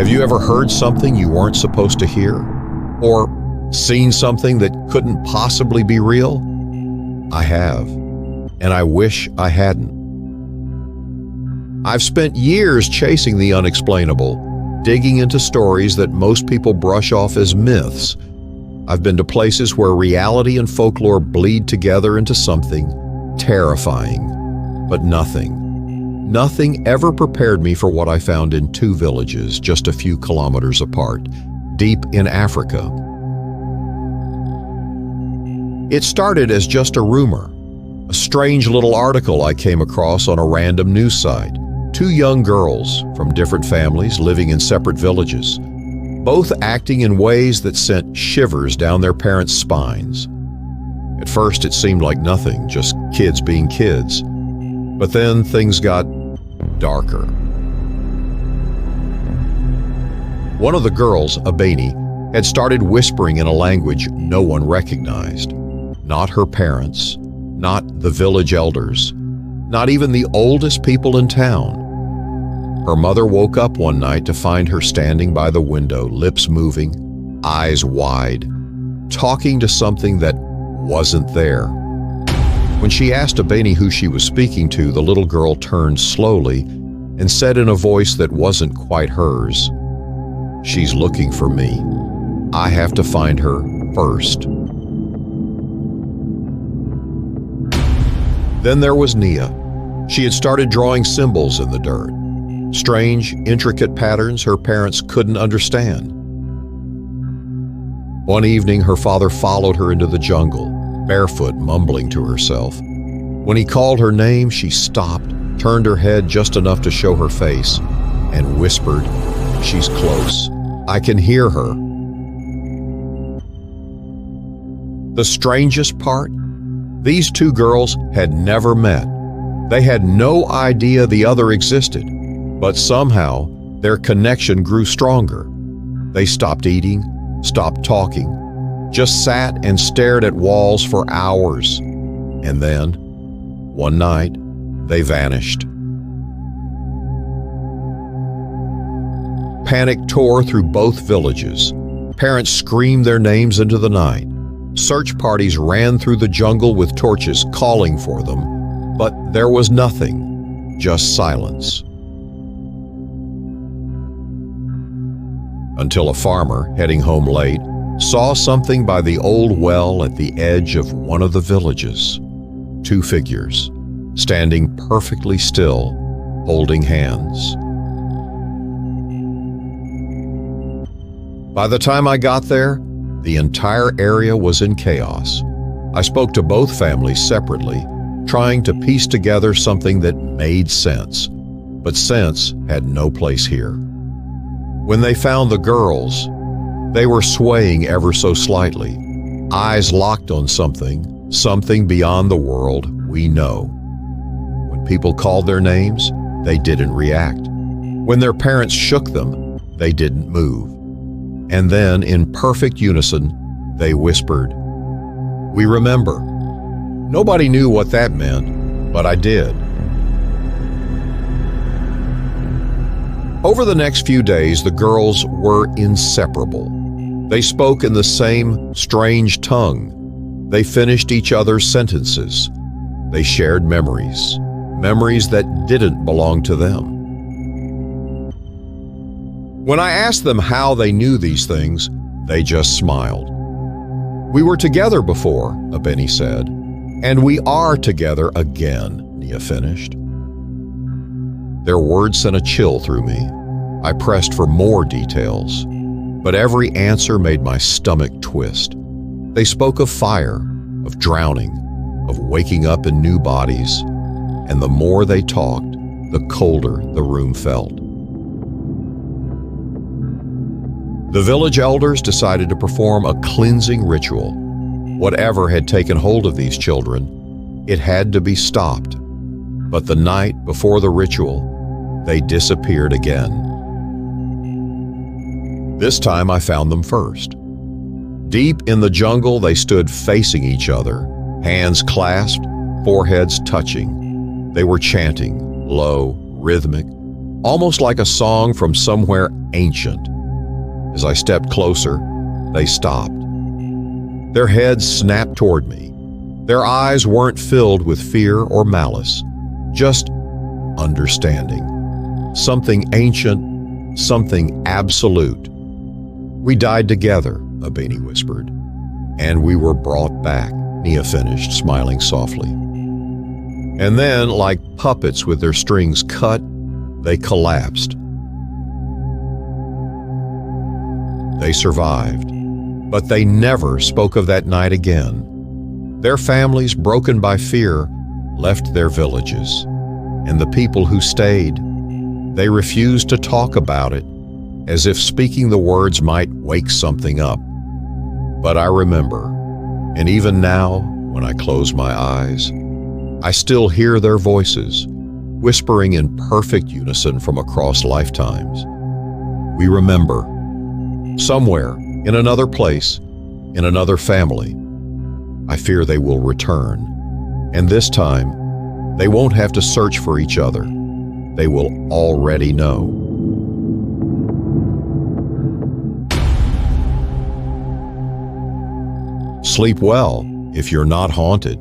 Have you ever heard something you weren't supposed to hear? Or seen something that couldn't possibly be real? I have, and I wish I hadn't. I've spent years chasing the unexplainable, digging into stories that most people brush off as myths. I've been to places where reality and folklore bleed together into something terrifying, but nothing ever prepared me for what I found in two villages just a few kilometers apart, deep in Africa. It started as just a rumor, a strange little article I came across on a random news site. Two young girls from different families living in separate villages, both acting in ways that sent shivers down their parents' spines. At first it seemed like nothing, just kids being kids. But then things got darker. One of the girls, Abeni, had started whispering in a language no one recognized. Not her parents, not the village elders, not even the oldest people in town. Her mother woke up one night to find her standing by the window, lips moving, eyes wide, talking to something that wasn't there. When she asked Abeni who she was speaking to, the little girl turned slowly and said in a voice that wasn't quite hers, "She's looking for me. I have to find her first." Then there was Nia. She had started drawing symbols in the dirt. Strange, intricate patterns her parents couldn't understand. One evening, her father followed her into the jungle, barefoot, mumbling to herself. When he called her name, she stopped, turned her head just enough to show her face, and whispered, "She's close. I can hear her." The strangest part? These two girls had never met. They had no idea the other existed. But somehow, their connection grew stronger. They stopped eating, stopped talking, just sat and stared at walls for hours. And then, one night, they vanished. Panic tore through both villages. Parents screamed their names into the night. Search parties ran through the jungle with torches calling for them, but there was nothing, just silence. Until a farmer, heading home late, saw something by the old well at the edge of one of the villages. Two figures, standing perfectly still, holding hands. By the time I got there, the entire area was in chaos. I spoke to both families separately, trying to piece together something that made sense, but sense had no place here. When they found the girls, they were swaying ever so slightly, eyes locked on something beyond the world we know. When people called their names, they didn't react. When their parents shook them, they didn't move. And then, in perfect unison, they whispered, "We remember." Nobody knew what that meant, but I did. Over the next few days, the girls were inseparable. They spoke in the same strange tongue. They finished each other's sentences. They shared memories that didn't belong to them. When I asked them how they knew these things, they just smiled. "We were together before," Abeni said. "And we are together again," Nia finished. Their words sent a chill through me. I pressed for more details, but every answer made my stomach twist. They spoke of fire, of drowning, of waking up in new bodies, and the more they talked, the colder the room felt. The village elders decided to perform a cleansing ritual. Whatever had taken hold of these children, it had to be stopped. But the night before the ritual, they disappeared again. This time I found them first. Deep in the jungle, they stood facing each other, hands clasped, foreheads touching. They were chanting, low, rhythmic, almost like a song from somewhere ancient. As I stepped closer, they stopped. Their heads snapped toward me. Their eyes weren't filled with fear or malice, just understanding. Something ancient, something absolute. "We died together," Abeni whispered. "And we were brought back," Nia finished, smiling softly. And then, like puppets with their strings cut, they collapsed. They survived, but they never spoke of that night again. Their families, broken by fear, left their villages. And the people who stayed, they refused to talk about it, as if speaking the words might wake something up. But I remember, and even now, when I close my eyes, I still hear their voices, whispering in perfect unison from across lifetimes. We remember. Somewhere, in another place, in another family. I fear they will return. And this time, they won't have to search for each other. They will already know. Sleep well if you're not haunted.